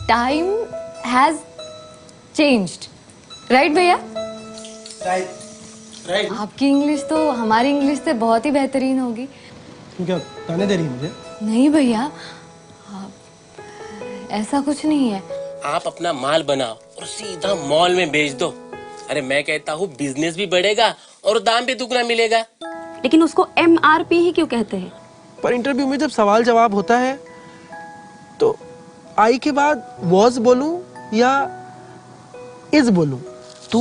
Time has changed, right भैया? Right. आपकी English तो हमारी इंग्लिश से बहुत ही बेहतरीन होगी। तुम क्या ताने दे रही है मुझे? नहीं भैया, ऐसा कुछ नहीं है। आप अपना माल बनाओ और सीधा मॉल में बेच दो। अरे मैं कहता हूँ बिजनेस भी बढ़ेगा और दाम भी दुगना मिलेगा। लेकिन उसको MRP ही क्यों कहते हैं? पर इंटरव्यू में जब सवाल जवाब होता है तो आई के बाद वॉज बोलूं या इज बोलूं? तू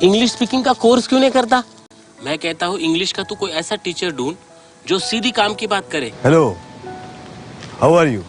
इंग्लिश स्पीकिंग का कोर्स क्यों नहीं करता? मैं कहता हूँ इंग्लिश का तू कोई ऐसा टीचर ढूंढ जो सीधी काम की बात करे। Hello, how are you?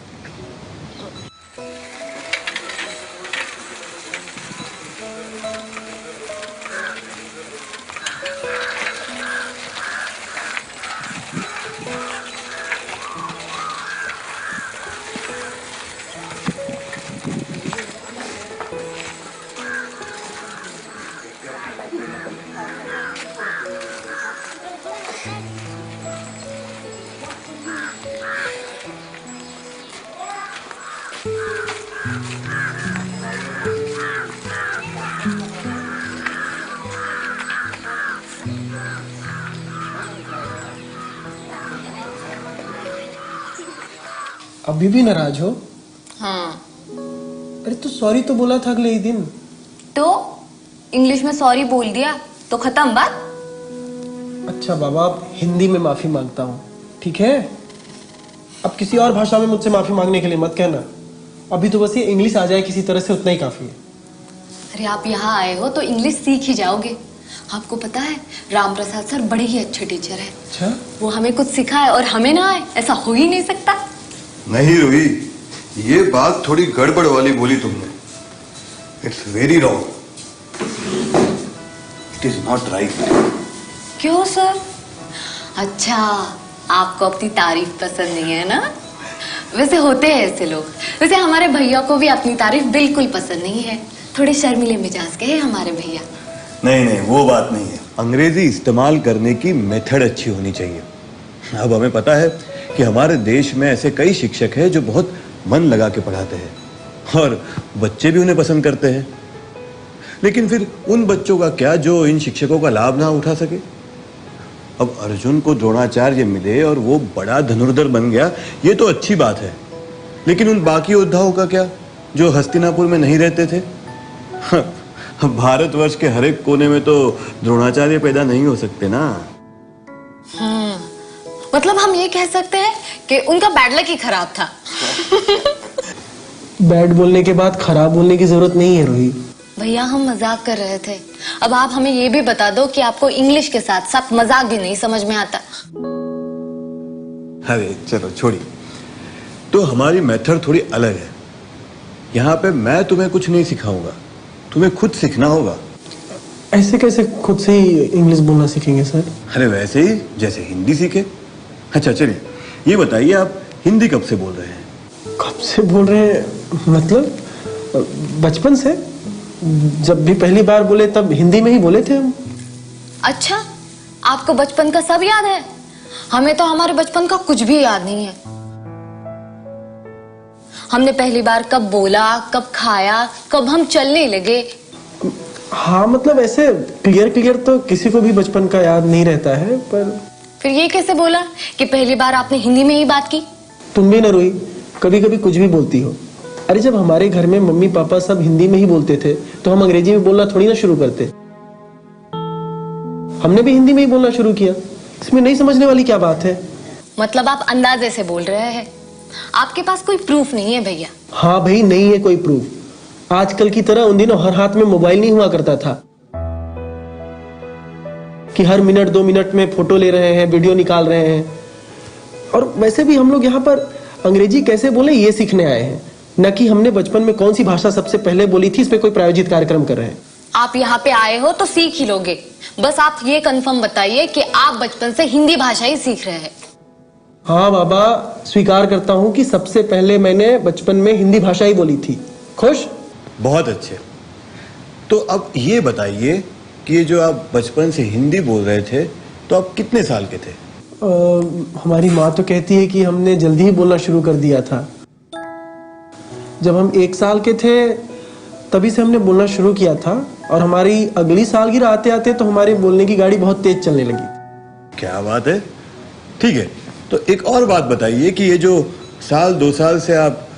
अभी भी नाराज हो? हाँ। अरे तो सॉरी तो बोला था अगले ही दिन। तो इंग्लिश में सॉरी बोल दिया तो खत्म बात? अच्छा बाबा, अब हिंदी में माफी मांगता हूँ, ठीक है? अब किसी और भाषा में मुझसे माफी मांगने के लिए मत कहना। अभी तो बस ये इंग्लिश आ जाए किसी तरह से, उतना ही काफी है। अरे आप यहाँ आए हो तो इंग्लिश सीख ही जाओगे। आपको पता है राम प्रसाद सर बड़े ही अच्छे टीचर हैं। अच्छा? वो हमें कुछ सिखाए और हमें ना आए, ऐसा हो ही नहीं सकता। नहीं रूही, ये बात थोड़ी गड़बड़ वाली बोली तुमने। It's very wrong. It is not right. क्यों सर? अच्छा, आपको अपनी तारीफ पसंद नहीं है ना? वैसे होते हैं ऐसे लोग। वैसे हमारे भैया को भी अपनी तारीफ बिल्कुल पसंद नहीं है। थोड़े शर्मीले मिजाज के हैं हमारे भैया। नहीं नहीं, वो बात नहीं है। अंग्रेजी इस्तेमाल करने की मेथड अच्छी होनी चाहिए। अब हमें पता है कि हमारे देश में ऐसे कई शिक्षक हैं जो बहुत मन लगा के पढ़ाते हैं और बच्चे भी उन्हें पसंद करते हैं। लेकिन फिर उन बच्चों का क्या जो इन शिक्षकों का लाभ ना उठा सके? अब अर्जुन को द्रोणाचार्य मिले और वो बड़ा धनुर्धर बन गया, ये तो अच्छी बात है। लेकिन उन बाकी योद्धाओं का क्या जो हस्तिनापुर में नहीं रहते थे? भारतवर्ष के हर एक कोने में तो द्रोणाचार्य पैदा नहीं हो सकते ना। मतलब हम ये कह सकते हैं कि उनका बैड लक ही खराब था। बैड बोलने के बाद खराब बोलने की जरूरत नहीं है रूही। भैया हम मजाक कर रहे थे। अब आप हमें ये भी बता दो कि आपको इंग्लिश के साथ साथ मजाक भी नहीं समझ में आता। अरे चलो छोड़िए। तो हमारी मेथड थोड़ी अलग है। यहाँ पे मैं तुम्हें कुछ नहीं सिखाऊंगा, तुम्हें खुद सीखना होगा। ऐसे कैसे खुद से ही इंग्लिश बोलना सीखेंगे सर? अरे वैसे ही जैसे हिंदी सीखे। अच्छा चलिए, ये बताइए आप हिंदी कब से बोल रहे हैं? कब से बोल रहे हैं? मतलब बचपन से। जब भी पहली बार बोले तब हिंदी में ही बोले थे हम। अच्छा, आपको बचपन का सब याद है? हमें तो हमारे बचपन का कुछ भी याद नहीं है। हमने पहली बार कब बोला, कब खाया, कब हम चलने लगे। हाँ मतलब ऐसे क्लियर तो किसी को भी बचपन का याद नहीं रहता है। पर फिर ये कैसे बोला कि पहली बार आपने हिंदी में ही बात की? तुम भी ना रूही, कभी कभी कुछ भी बोलती हो। अरे जब हमारे घर में मम्मी पापा सब हिंदी में ही बोलते थे तो हम अंग्रेजी में बोलना थोड़ी ना शुरू करते। हमने भी हिंदी में ही बोलना शुरू किया। इसमें नहीं समझने वाली क्या बात है? मतलब आप अंदाजे से बोल रहे हैं, आपके पास कोई प्रूफ नहीं है भैया? हाँ भाई, नहीं है कोई प्रूफ। आजकल की तरह उन दिनों हर हाथ में मोबाइल नहीं हुआ करता था कि हर मिनट 2 मिनट में फोटो ले रहे हैं, वीडियो निकाल रहे हैं। और वैसे भी हम लोग यहाँ पर अंग्रेजी कैसे बोले ये सीखने आए हैं, न कि हमने बचपन में कौन सी भाषा सबसे पहले बोली थी इस पे कोई प्रायोजित कार्यक्रम कर रहे हैं। आप यहाँ पे आए हो तो सीख ही लोगे। बस आप ये कंफर्म बताइए कि आप बचपन से हिंदी भाषा ही सीख रहे हैं। हाँ बाबा, स्वीकार करता हूँ कि सबसे पहले मैंने बचपन में हिंदी भाषा ही बोली थी। खुश? बहुत अच्छे। तो अब ये बताइए कि ये जो आप बचपन से हिंदी बोल रहे थे तो आप कितने साल के थे? हमारी माँ तो कहती है कि हमने जल्दी ही बोलना शुरू कर दिया था। जब हम 1 साल के थे तभी से हमने बोलना शुरू किया था, और हमारी अगली सालगिरह आते आते तो हमारे बोलने की गाड़ी बहुत तेज चलने लगी। क्या बात है। ठीक है, तो एक और बात बताइए कि ये जो 1-2 साल से आप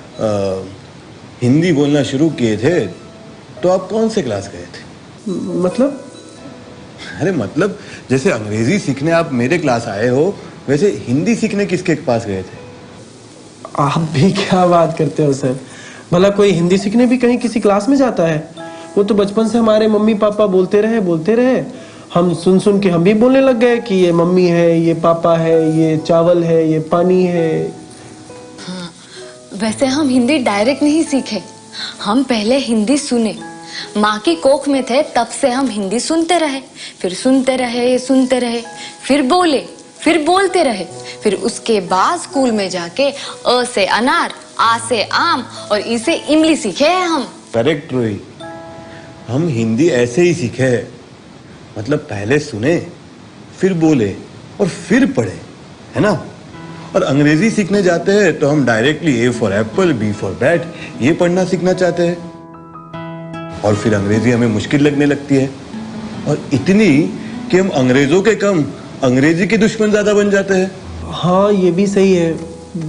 हिंदी बोलना शुरू किए थे, तो आप कौन से क्लास गए थे? मतलब? अरे मतलब जैसे अंग्रेजी सीखने आप मेरे क्लास आए हो, वैसे हिंदी सीखने किसके पास गए थे? आप भी क्या बात करते हो सर, भला कोई हिंदी सीखने भी कहीं किसी क्लास में जाता है? वो तो बचपन से हमारे मम्मी पापा बोलते रहे, हम सुन सुन के हम भी बोलने लग गए कि ये मम्मी है, ये पापा है, ये चावल है, ये पानी है। हाँ, वैसे हम हिंदी डायरेक्ट नहीं सीखे, हम पहले हिंदी सुने। माँ की कोख में थे तब से हम हिंदी सुनते रहे, फिर सुनते रहे, फिर बोले, फिर बोलते रहे, फिर उसके बाद स्कूल में जाके अ से अनार, आ से आम और ई से इमली सीखे हैं हम। करेक्ट रोही, हम हिंदी ऐसे ही सीखे हैं, मतलब पहले सुने, फिर बोले और फिर पढ़े, है ना? और अंग्रेजी सीखने जाते हैं तो हम directly A for apple, B for bat ये पढ़ना सीखना चाहते हैं, और फिर अंग्रेजी हमें मुश्किल लगने लगती है, और इतनी कि हम अंग्रेजों के कम अंग्रेजी के दुश्मन ज्यादा बन जाते हैं। हाँ, ये भी सही है।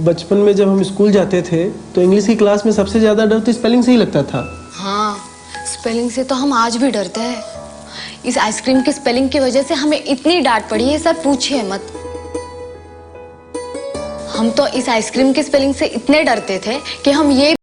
बचपन में जब हम स्कूल जाते थे तो इंग्लिश की क्लास में सबसे ज्यादा डर तो स्पेलिंग से ही लगता था। हाँ, स्पेलिंग से तो हम आज भी डरते हैं। इस आइसक्रीम की स्पेलिंग की वजह से हमें इतनी डांट पड़ी है, सर पूछिए मत। हम तो इस आइसक्रीम की स्पेलिंग से इतने डरते थे कि हम ये